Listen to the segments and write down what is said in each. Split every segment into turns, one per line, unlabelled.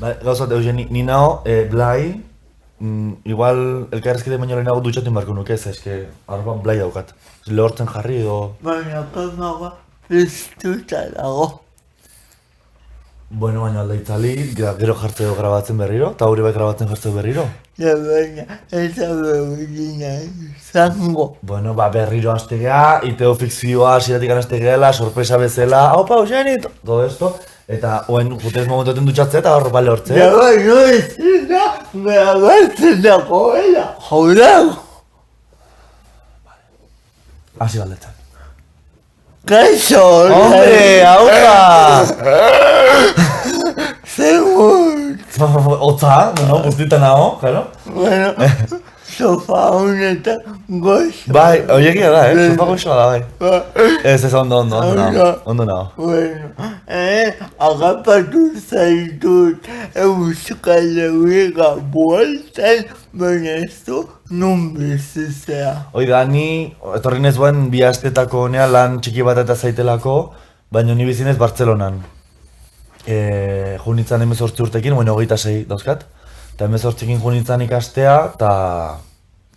Gauzat, Eugeni, ni nao, Blai, igual elkarrezkide baino lehenago dutxatu inbarko nuke ez, eske, arropan Blai daukat. Lehortzen jarri edo...
Baina kamaga piztuta dago.
Bueno, baina alda itzali, gero jartzeo grabatzen berriro, eta hori bai grabatzen jartzeo berriro.
Baina ez da berdina izango.
Bueno, berriro hastegea, iteo fikzioa, hasieratik hastegela, sorpresa bezala, haupa, Eugeni, todo esto. Eta, oen, jutez momentoten dutxatzea eta arropa lehortzea.
Baina ez da, grabatzen dagoela, jodago.
Hasi galdetzen.
Kaixo,
Hombre, haupa!
Segur.
Otza, bueno, guztita nago, claro.
Bueno, sofa honetan gozo.
Bai, oiegia da, sofa goxoa da, bai. Ez, ondo nago.
Bueno, agapatu zaitut Euskal Herriga bueltan, baina ez du nun bizizea.
Hoi da, ni etorri nezuen bi astetako honea lan txiki bat eta zaitelako, baina ni bizinez Bartzelonan. Junitzan 18 urtekin, bueno, 26 dauzkat. Eta 18ekin junitzan ikastea, eta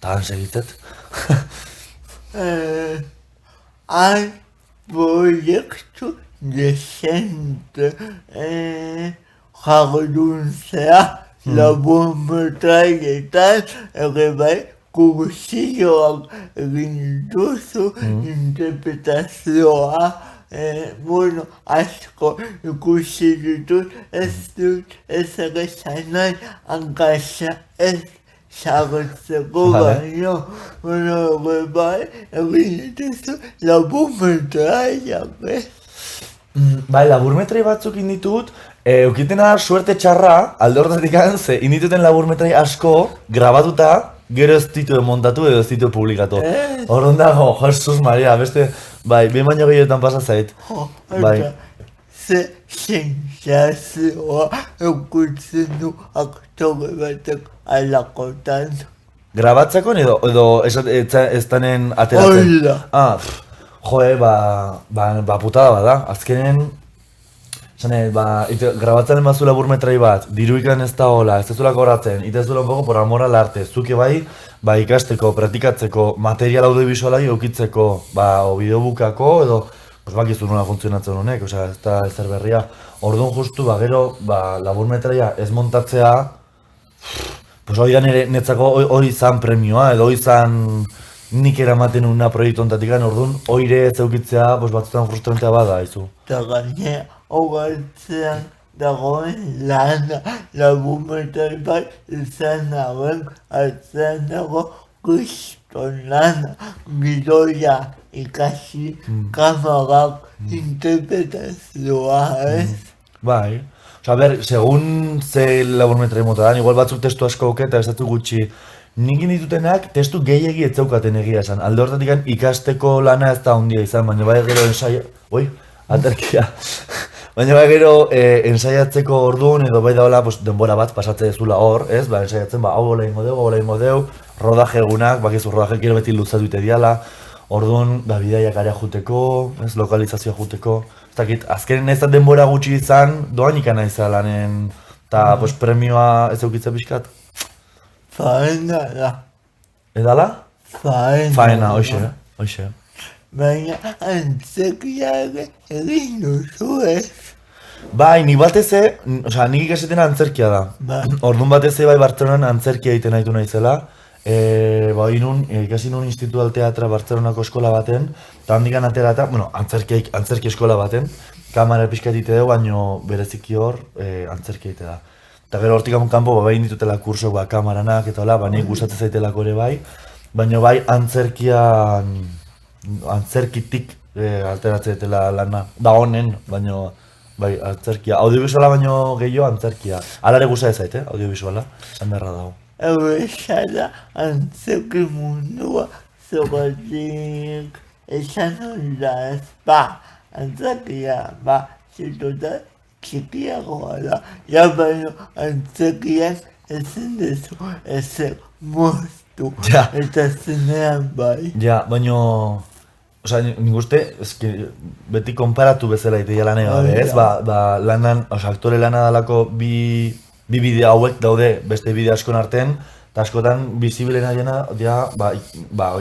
han segitzet.
Hay proiektu desente jarduntzea laburmetraietan ere bai kursioak egin dituzu, interpretazioa, bueno, asko ikusi ditut, ez dut ez ere zanai hankasa ez sartzeko baino, bueno, ere bai egin dituzu laburmetraiak,
Bai, laburmetrai batzuk inditut, eukitena suerte txarra, alde horretatik ze indituten laburmetrai asko, grabatuta, gero ez ditu montatu edo ez ditu publikatu. Horren dago, Jesus Maria, beste, bai, behin baino gehiotan pasa zait. Bai.
Ze sensazioa eukutzen du aktore batek alakotan.
Grabatzeko edo ez tanen ateratzen?
Hola.
Joe, putada bada, azkenen, grabatzen mazu laburmetrai bat, diruikan ez da hola, ez dezulak horatzen, ite ez duela un poco por amor al arte, zuke bai, ikasteko, praktikatzeko, material audiovisualai eukitzeko, o bideobukako, edo, bakizu nola funtzionatzen honek, ez da ezer berria. Orduan justu, gero, laburmetraia ez montatzea, hori da netzako hori izan premioa, edo hori izan nik eramaten una proiektu ontatik, orduan oire ez eukitzea batzutan frustrantea bada, izu.
Eta gainea, hogartzean dagoen lana, laburmetrai bat izan nagoen, atzean dago kriston lana, gidoia ikasi, kamerak, interpretazioa, ez?
Bai. Segun ze laburmetrai mota da, igual batzuk testu asko eta ez datu gutxi. Nik inditutenak testu gehiegi ez zeukaten egia esan. Alde horretatik ikasteko lana ez da handia izan, baina bai gero ensaia... aterkia. Baina bai gero ensaiatzeko orduan edo bai daola denbora bat pasatze dezula hor, ez? Ensaiatzen, hau gola ingo deu, rodaje egunak, bakizu rodaje gero beti luzatu ite diala, orduan, bidaiak area juteko, ez, lokalizazioa juteko. Ez dakit, azkenen ez da denbora gutxi izan, doan ikana izan lanen, eta premioa ez eukitzen pixkat.
Faena da.
Edala?
Faena,
hoxe.
Baina antzekiak egin duzu, ez?
Bai, nik bateze, nik ikasetena antzerkia da. Orduan bateze bai Bartzelonan antzerkia egiten nahitu naizela. Ikasi nun Instituto del Teatra Bartzelonako eskola baten, eta handikan atera eta, antzerki eskola baten, kamara pixka egite dugu, baino bereziki hor antzerki egite da. Eta gero hortik kanpo bai ditutela kursok kamaranak eta hola, nik gustatzen zaitelako ere bai, baina bai antzerkitik alteratzen dutela lana, da honen, baina bai antzerkia, audiovisuala baino gehiago antzerkia. Alare gustatzen zait, audiovisuala, esan beharra dago.
Esala antzerki mundua zogatik esan honda ez, antzerkia, zituta txikiagoa da, baina antzerkiak ezin dezu ezer moztu, eta zenean bai.
Ja, baina, nik uste, beti konparatu bezala itea lanea gabe, ez? Lanan, aktore lana dalako bi bi bideo hauek daude beste bideo askon artean, eta askotan bizibilena dira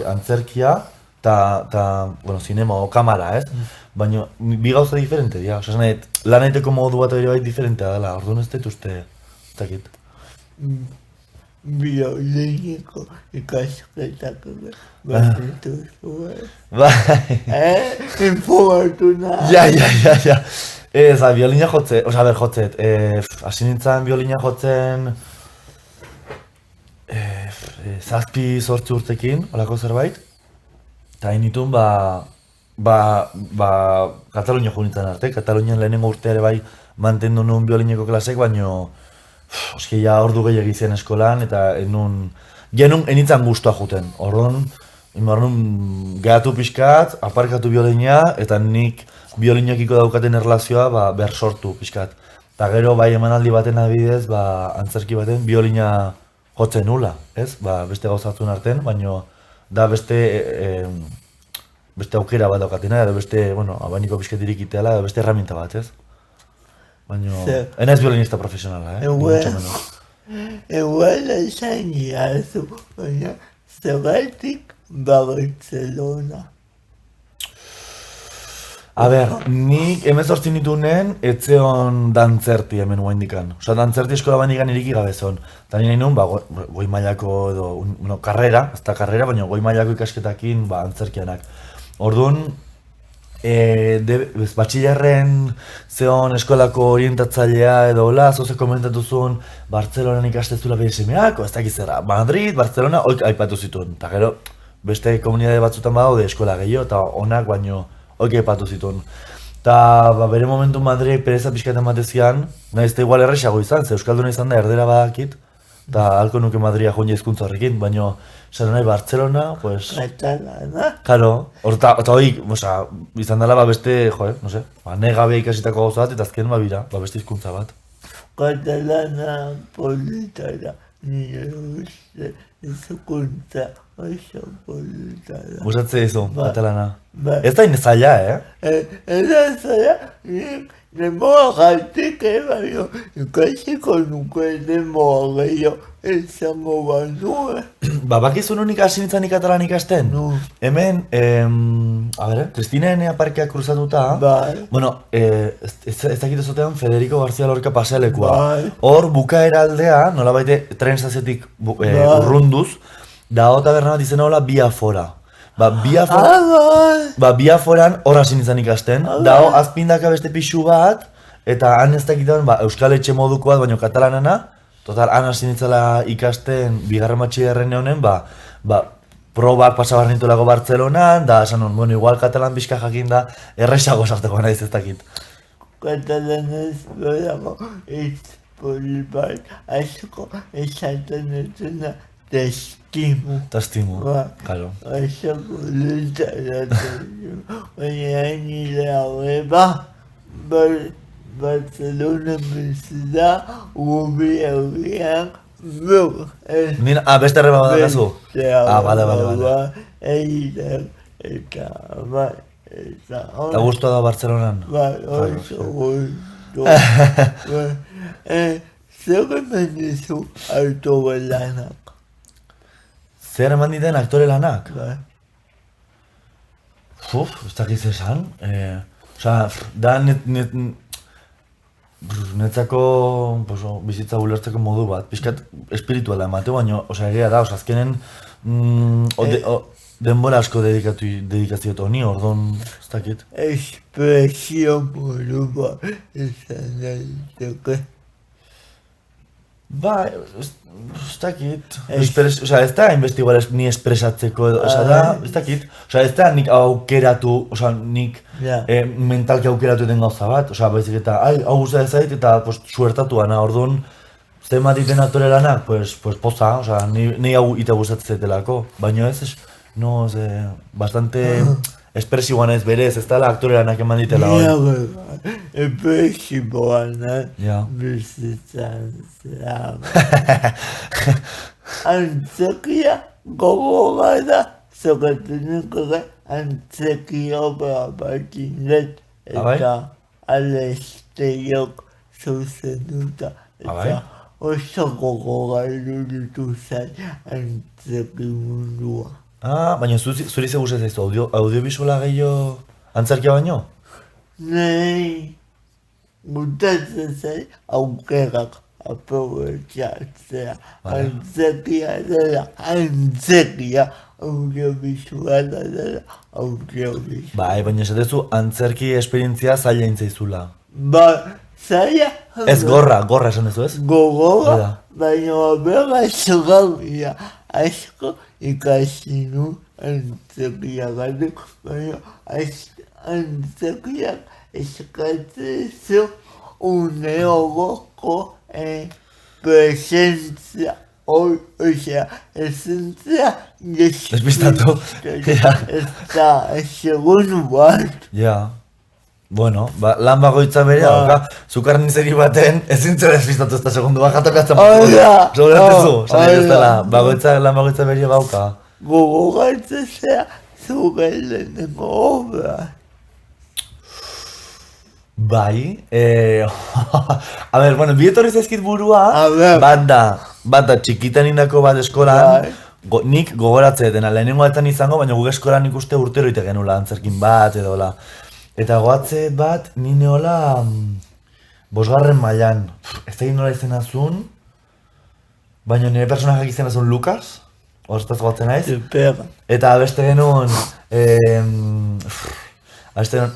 antzerkia eta bueno, zinema o kamera, ez? Baina bi gauza diferente dira, oza, lan egiteko modu bat ere bai diferentea dela, orduan ez dut uste, ez dakit.
Violineko ikasketak bat dituzu,
Bai.
Informatu nahi.
Ja. Ez, biolina jotze, oza, jotzet, hasi nintzen biolina jotzen 7-8 urtekin, holako zerbait, eta hain nituen, Katalunia jo nintzen arte, Katalunian lehenengo urte ere bai mantendu nuen biolineko klasek, baino, oski ja ordu gehiago izan eskolan, eta enitzen guztua juten, orduan, gehatu pixkat, aparkatu biolina, eta nik biolinakiko daukaten erlazioa behar sortu pixkat. Eta gero bai emanaldi baten adibidez, antzerki baten biolina jotzen nula, ez? Beste gauzatzen artean, baino da beste aukera bat daukatena, edo beste, abaniko pixkat irikiteala, edo beste herramienta bat, ez? Baino, enaiz violinista profesionala,
Igual esan jazu, baina zergatik Barcelona.
A ber, nik 18 nitunen etzeon dantzerti hemen guaindikan. Osa, dantzerti eskola bandikan iriki gabezon. Eta nire nahi nun, goi mailako edo, karrera, ez da karrera, baina goi mailako ikasketakin antzerkianak. Orduan, batxillerren zeon eskolako orientatzailea edo hola, zoze komentatu zuen Bartzelonan ikastezula BSM-ak, ez dakiz zera, Madrid, Barcelona, oik aipatu zituen. Eta gero, beste komunidade batzutan badaude eskola gehiago, eta onak baino oik aipatu zituen. Eta bere momentu Madrid pereza pixkaten batezian, nahiz eta igual erresago izan, ze euskalduna izan da erdera badakit, eta halko nuke Madria joan hizkuntza horrekin, baino zer nahi Barcelona, pues...
Katalana?
Karo, eta hori, izan dela beste, negabe ikasitako gauza bat, eta azken bira, beste hizkuntza bat.
Katalana polita da, nire uste hizkuntza oso polita da.
Gustatzen dizu, katalana. Ez da zaila,
Ez da zaila, denbora galtik baino ikasiko nuke denbora gehiago izango banue.
Bakizu nunik hasi nintzen katalan ikasten? Hemen, Cristina Enea parkeak kruzatuta, bueno, ez dakit ezotean Federico García Lorca pasealekua. Hor bukaera aldea, nolabaite tren staziotik urrunduz, dago taberna bat izena hola Via Fora. Via Foran hor hasi nintzen ikasten, dago azpindaka beste pixu bat, eta han ez dakitan euskal etxe moduko bat, baino katalanana, total, han hasi nintzela ikasten bigarren batxillerren honen, probak pasabar nituelako Bartzelonan, da esan hon, bueno, igual katalan pixka jakin da, erresago sarteko naiz ez dakit.
Katalanez badago hitz poli bat, asko esaten dutena testimu.
Testimu, karo.
Oso polita eratzen, baina nire arreba, Barcelona bezala, ubi herrian,
beste arreba badakazu? Bale. Eta guztua da Bartzelonan?
Oso guztu. Zer eman dizu aktore lanak?
Zer eman diten aktore lanak? Ez dakiz esan. Da netzako bizitza ulertzeko modu bat, pixkat espirituala emateu, baina egia da, azkenen denbora asko dedikaziot honi, orduan, ez dakit.
Espresio modu bat izan daiteke.
Ez dakit. Ez da hainbeste igual ni espresatzeko, ez dakit. Ez da nik aukeratu, nik mentalki aukeratu eten gauza bat, baizik eta, hau guztia ezait eta suertatu gana, orduan, zenbat iten aktore lanak, poza, ni hau ite gustatzen zaitelako, baina ez, bastante espresiboa naiz berez, ez dela aktore lanak eman ditela hori.
Espresiboa nahi bizitzan zera. Antzekia gogoa da, zokateneko da, antzekia bat indet, eta alesteiok zuzenuta, eta oso gogoa iruditu zen antzerki mundua.
Baina zuri ze gustatzen zaizu, audiovisuala gehiago antzerkia baino?
Nei gustatzen zait aukerak aprobetxatzea. Antzerkia dela antzerkia, audiovisuala dela audiovisuala.
Bai, baina esatezu antzerki esperientzia zaila intzaizula.
Zaila...
Ez gorra esan dezu ez?
Gogoa, baina bera ezagarria asko ikasi nu antzerkiagatik, baina antzerkiak eskatzen zu uneogoko presentzia, osea, esentzia
Despistatu.
Eta segun bat.
Ja. Bueno, lan bagoitza bere, zukarren izeri baten, ezin zera despistatu ez da segundu bat jatokatzen bat. Lan bagoitza bere bauka.
Gogogatzea zure lehenengo obra.
Bai, a ber, bueno, bi etorri zaizkit burua, bat da txikitan indako bat eskolan, nik gogoratzea lehenengo altan izango, baina guk eskolan nik uste urtero ite genula antzerkin bat edo la. Eta goatze bat, nine hola, 5. mailan, ez da nola izena zuen, baina nire personajak izena zuen Lukas, horretaz goatzen naiz. Eta beste genuen,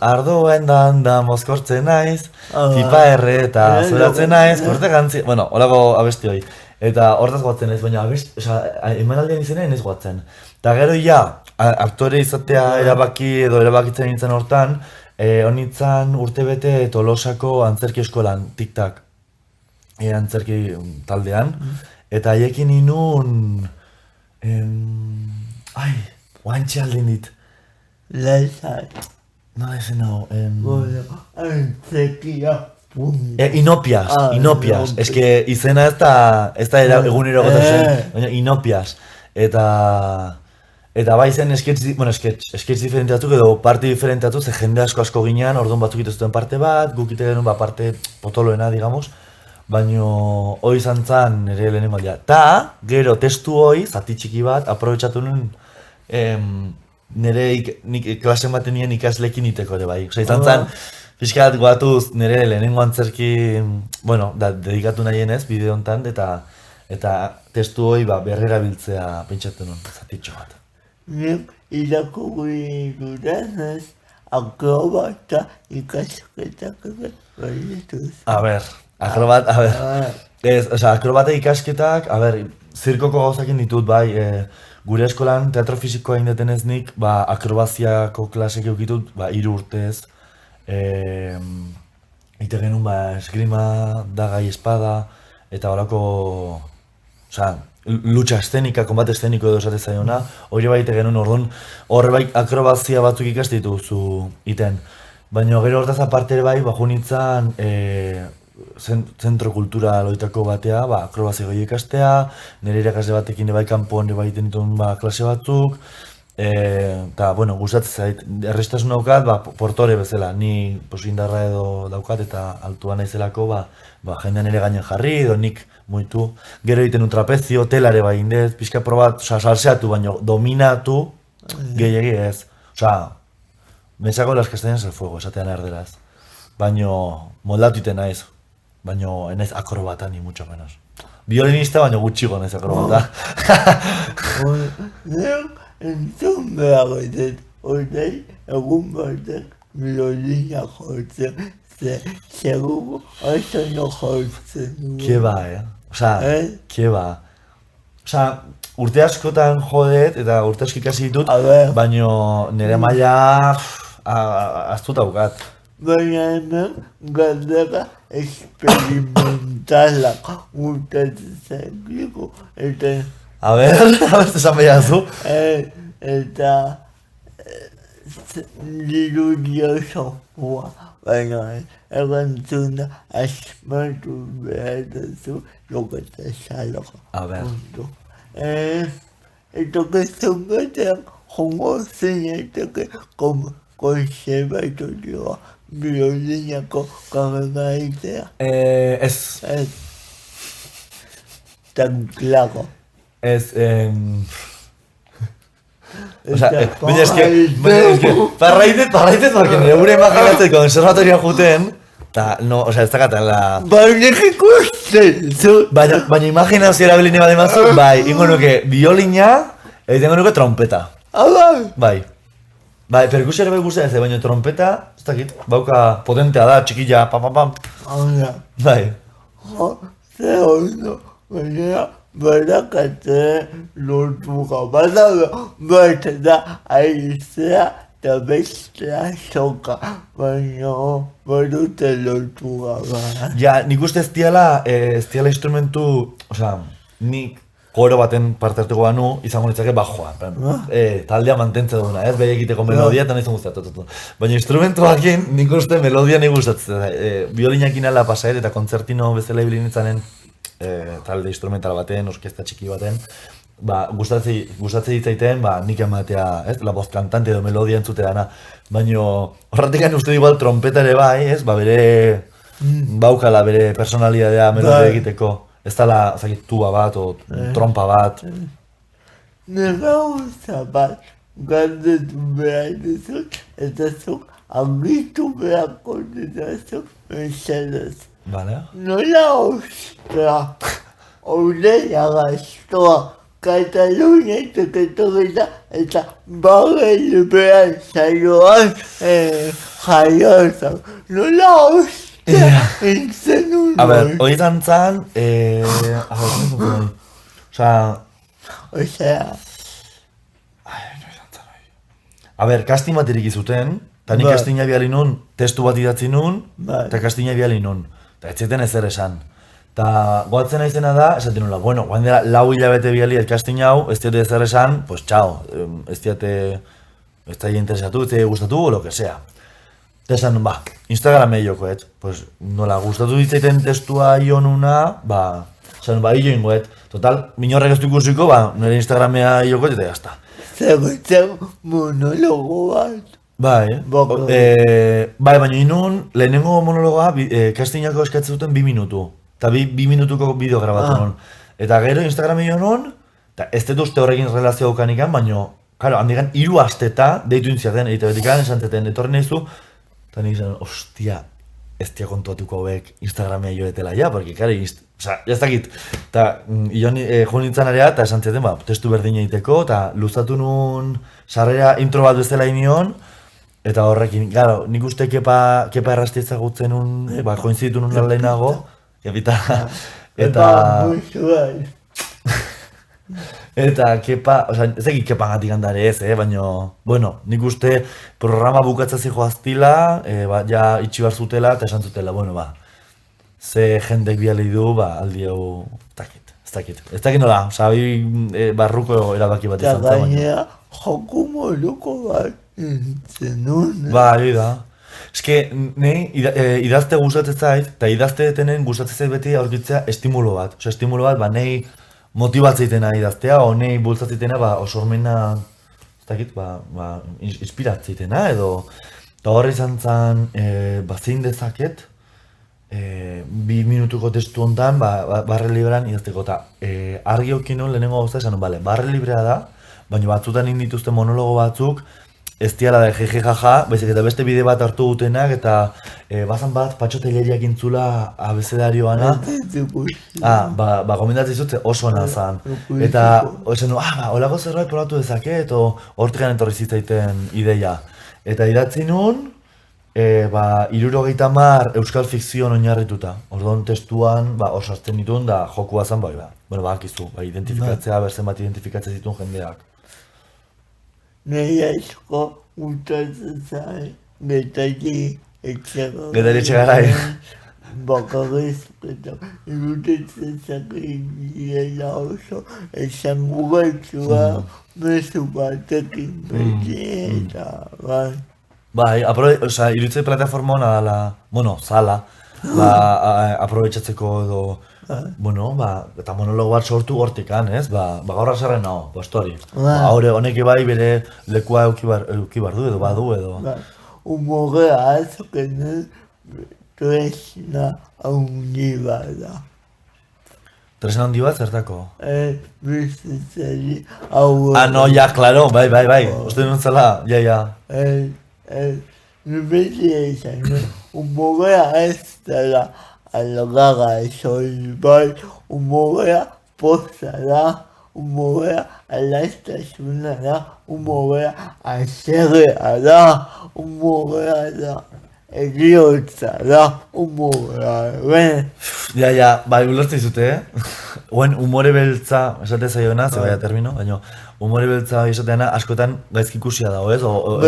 ardoen da mozkortzen naiz, tipa erre eta zoratzen naiz, korte gantzi, bueno, holako abesti hori. Eta horretaz goatzen naiz, baina emanaldian izena naiz goatzen. Eta gero aktore izatea erabakitzen nintzen hortan, honitzen urtebete Tolosako antzerki eskolan, tik-tak, antzerki taldean, eta haiekin inun, oantxe aldin dit.
Laizai.
Nola ezen hau,
antzerkia.
Inopias, eske izena ez da egunero gotatzen, baina Inopias, eta bai zen esketx diferenteatuk edo parte diferenteatuk, ze jende asko ginean, orduan batzuk ituzten parte bat, guk ite genuen parte potoloena, digamos, baina hoi izan zan nire lehenengo aldia. Ta, gero testu hoi, zati txiki bat, aprobetxatu nuen, nire nik klasen baten nien ikaslekin iteko ere bai. Osa izan zan, pixkat goatuz nire lehenengo antzerki, bueno, dedikatu nahienez, bideo hontan, eta testu hoi berrera biltzea pentsatu nuen, zatitxo bat.
Nik irakurri dudanez, akrobata ikasketak dituz.
Akrobata ikasketak, zirkoko gauzakin ditut, bai, gure eskolan teatro fisikoa indetenez nik, akrobaziako klasek eukitut, 3 urtez, ite genuen, esgrima, dagai, espada, eta horako, lucha estenika, kombate esteniko edo esate zaiona, hori bai ite genuen orduan, horre bai akrobazia batzuk ikastitu zu iten. Baina gero hortaz aparte ere bai, junitzen zentro kulturaloitako batea, akrobazia gehi ikastea, nire irakasle batekin bai kanpoan bai iten dituen klase batzuk, eta, bueno, gustatzen zait, errestasun daukat, portore bezala, ni indarra edo daukat eta altua naizelako, jendean ere gainen jarri, edo nik muitu. Gero egiten trapezio, telare bai indez, pixka probat, salseatu, baina dominatu, gehiagi ez. Mesako las castañas al fuego, esatean erderaz. Baina moldatu iten naiz, baina naiz akrobata ni mucho menos. Violinista, baina gutxigo naiz akrobata.
Entzun behar dut, horrei egun batek violina jotzen, segur oso no jotzen du.
Keba, keba. Urte askotan jodet eta urte asko ikasi ditut, baina nire maila aztuta bukat.
Baina hemen galdera experimentalak urtatzen zaitiko, eta...
A ber, esan behiazu.
Eta lirudia sofua, baina erantzuna asmatu behar duzu joketa saloko.
A ber.
Eta kezun batean jongo zineteke konservatorioa violinako karrera egitea.
Ez.
tan claro.
Ez, baina eske, parraitet, porque nire gure imaginatzen konservatoria juten, eta, no, ez dakaten la...
Baina ikusten, zu.
Baina imaginazio erabiline bade mazu, bai, ingo nuke violina, egingo nuke trompeta.
Bai.
Bai, perkusio ere bai guztia ez, baina trompeta, ez dakit, bauka potentea da, txikilla, pam. Bai.
Ze ondo, baina barakate lortu gabada, baita da aizea eta bestea soka, baina barute lortu gabada.
Ja, nik uste ez diala instrumentu, osea, nik koro baten parte hartuko banu, izango nitzake bajoa. Taldea mantentze duguna, ez? Behi egiteko melodia eta nahi guztiatu. Baina instrumentuakin nik uste melodia nahi gustatzen. Violinakin ala pasaet eta kontzertino bezala ibili nintzanen talde instrumental baten, orkesta txiki baten, gustatzen ditzaiten, nik ematea, ez? La voz cantante edo melodia entzute dana. Baina horretik uste igual trompeta ere bai, ez? Bere baukala bere personalidadea melodia egiteko. Ez dala, tuba bat, o trompa bat.
Nire gauza bat, galdetu behar dizut, eta zuk agitu beharko dizut, mesedez.
Vale.
Nola ostra, Oreia gaztoa, Kataluniatik etorrita, eta bagel behar saioan jaiozak. Nola ostra. Entzen un
A ber, horietan zan, a ber, casting bat iriki zuten, eta nik castinga biali nun, testu bat idatzi nun, eta castinga biali nun. Eta ez zeten ezer esan. Eta goatzen naizena da, esaten nula, bueno, guain dela 4 hilabete biali el casting hau, ez diote ezer esan, pues txao, ez diote, ez da interesatu, ez da gustatu, o lo que sea. Eta esan, Instagrame jokoet, pues nola gustatu ditzaiten testua ionuna, esan, hilo ingoet. Total, minorrek ez du ikusiko, nire Instagramea jokoet eta jazta.
Zegoetzen monologo bat.
Bai, baina inun, lehenengo monologoa, castingako eskatzen duten 2 minutu. Eta 2 minutuko bideo grabatu non. Eta gero Instagrame joan, eta ez dut uste horrekin relazio gaukanikan, baina, karo, handikan 3 asteta deitu intziaten, eta betikan esan zeten, etorri nahizu, eta nik izan, ostia, ez dia kontuatuko hauek Instagramea joetela ja, porque, kare, ez dakit. Eta jo nintzen area, eta esan zeten, testu berdin egiteko, eta luzatu nun sarrera intro bat bezala inion, eta horrekin, gara, nik uste kepa errasti ezagutzen nun, koinziditu nun lehenago, eta... Eta kepa, ez egin kepan gatik handare ez, baina, bueno, nik uste programa bukatza zijoaztila, ja itxi bar zutela eta esan zutela, bueno, ze jendek biali du, aldi hau, ez dakit nola, barruko erabaki bat izan zen.
Eta gainera, joku moduko bat nintzen nun.
Hori da. Eske, nahi idazte gustatzen zait, eta idazte detenen gustatzen zait beti aurkitzea estimulo bat. Estimulo bat, nahi motibatzeitena idaztea, o nahi bultzatzeitena, osormena, ez dakit, inspiratzeitena, edo, eta horre izan zen, zein dezaket, 2 minutuko testu hontan, barre librean idazteko, eta argi okin lehenengo gauza esan, barre librea da, baina batzutan indituzte monologo batzuk, ez diala da jeje jaja, baizik eta beste bide bat hartu dutenak, eta bazan bat patxote lehiak intzula abezedarioana. Gomendatzen zut oso ona zan. Eta, esan du, holako zerbait probatu dezake, eta hortikan etorri zitzaiten ideia. Eta idatzi nun, 70 euskal fikzioan oinarrituta. Orduan testuan, hor sartzen ditun, da jokua zan, bakizu, identifikatzea, berzen bat identifikatzea zituen jendeak.
Nahi aizko gustatzen zai, getari etxegarai.
Getari etxegarai.
Bakarrez, eta irudtzen zakein direla oso, esan gugatzua, mezu batekin beti eta
iruditze plataforma hona dala, zala, aprobetxatzeko edo, eta monologo bat sortu hortikan, ez? Gaur azarren hau, bastori. Honek bai bere lekua euki bar du edo badu edo.
Humorea azoken tresna haundi bada.
Tresna handi bat zertako?
Bizitzari hau...
Ah, no, ja, claro, bai. Uste duen zela, ja.
Beti izan, umorea ez dela algaga soil bai, umorea poza da, umorea alaistasuna da, umorea aserrea da, umorea da eriotza da, umorea,
Ja, bai, ulertzen zute, Oen, umore beltza, esate zaiona, ze baia termino, baina umore beltza esateana askotan gaizki ikusia dago, ez? O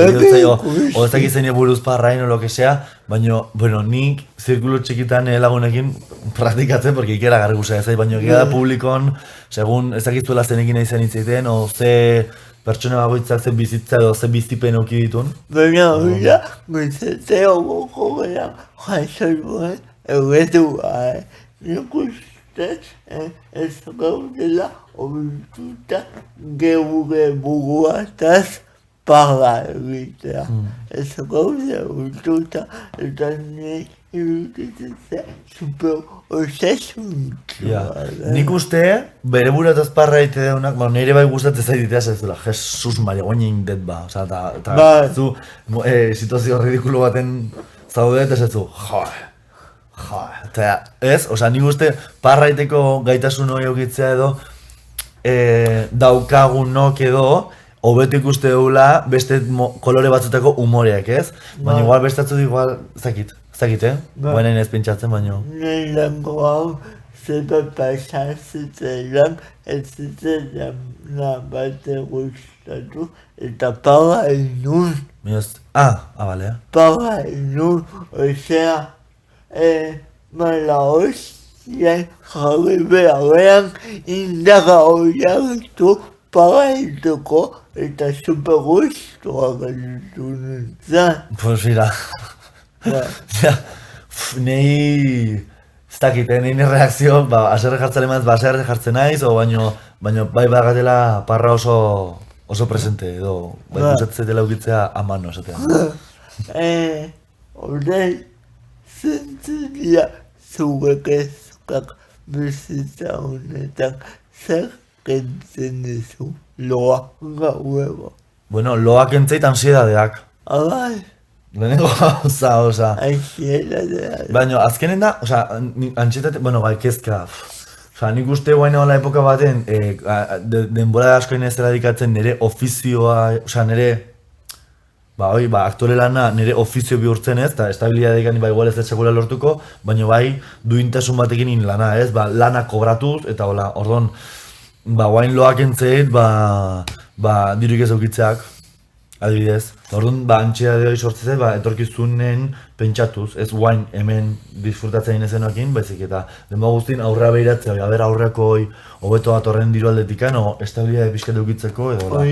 ez dakit zein buruz parrain o lo que sea, baina, bueno, nik zirkulo txikitan lagunekin praktikatzen, porque ikera garri guzea ez, baina gara publikon, segun ez dakitzuela zenekin nahi zen hitzeiten, o ze pertsona bagoitzak ze bizitza edo ze bizipen auki ditun.
Baina, goizateo goko gara, jasoikoen, eguetua, nik uste ez gaudela obituta geure buruataz parra egitea. Ez gaude obituta eta nik iruditza super osasuntua.
Nik uste, bere buruataz parra egite deunak, nire bai gustatzen zaiditea zaizuela, Jesus Maria, guainin det ba. Osa, eta zu situazio ridikulo baten zaude eta zaizu, eta ez, osa, nik uste parraiteko gaitasun hori eukitzea edo daukagunok edo hobeto ikuste dugula beste kolore batzutako umoreak, ez? Baina igual bestatzen igual, zakit, guainen ez pentsatzen, baina...
Nirengo hau, zebe pasazitzen ez zitzen bate gustatu eta parra inun.
Bale.
Parra inun, osea, mala hostian jarri beharrean indaga horiak paraituko eta super gustua gaitu nintzen.
Pues mira, nahi, ez dakit, nire reakzio, aserre jartzen emaz, aserre jartzen naiz, baina bai bagatela parra oso presente, edo, bai gustatzen ukitzea a mano, esatean.
Horrei, zentzilia zuek ezkak bizitza honetan zer kentzen dizu loa gauego.
Bueno, loak entzeit ansiedadeak.
Abai.
Lehenengo gauza, osa.
Ansiedadeak.
Baina, azkenen da, osa, ansietate, bueno, bai, kezka. Osa, nik uste guain hola epoka baten, denbora askoin ez dela dikatzen nire ofizioa, osa, nire, aktore lana nire ofizio bihurtzen ez, eta estabilidadekan igual ez etxakula lortuko, baina bai, duintasun batekin lana ez, lana kobratuz, eta hola, ordon, guain loak entzeit, diruik ez aukitzeak, adibidez. Orduan, antxea de hori sortzez, etorkizunen pentsatuz, ez guain hemen disfrutatzen ezenoekin, baizik eta denba guztin aurrera behiratzea, aurreako hobeto bat horren diru aldetikan, o estabilidade pixkat eukitzeko, edo hola.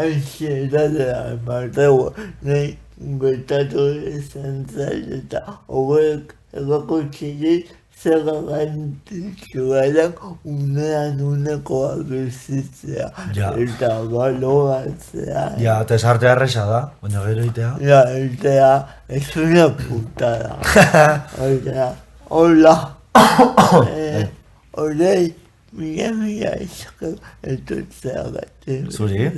Ansiedadea emateu, nahi gertatu izan zain eta horrek erakutsi zer garrantzitsua da unekoa bizitzea eta baloratzea.
Ja, eta esartea erresa da, baina gero egitea.
Ja, egitea ez una putada. Hola. Horrei, mila esker etortzea gaten.
Zuri?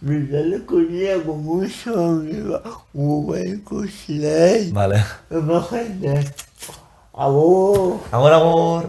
Bizaleko niago muso amiga gure ikusilei.
Vale.
Imagine. Agur.
Agur.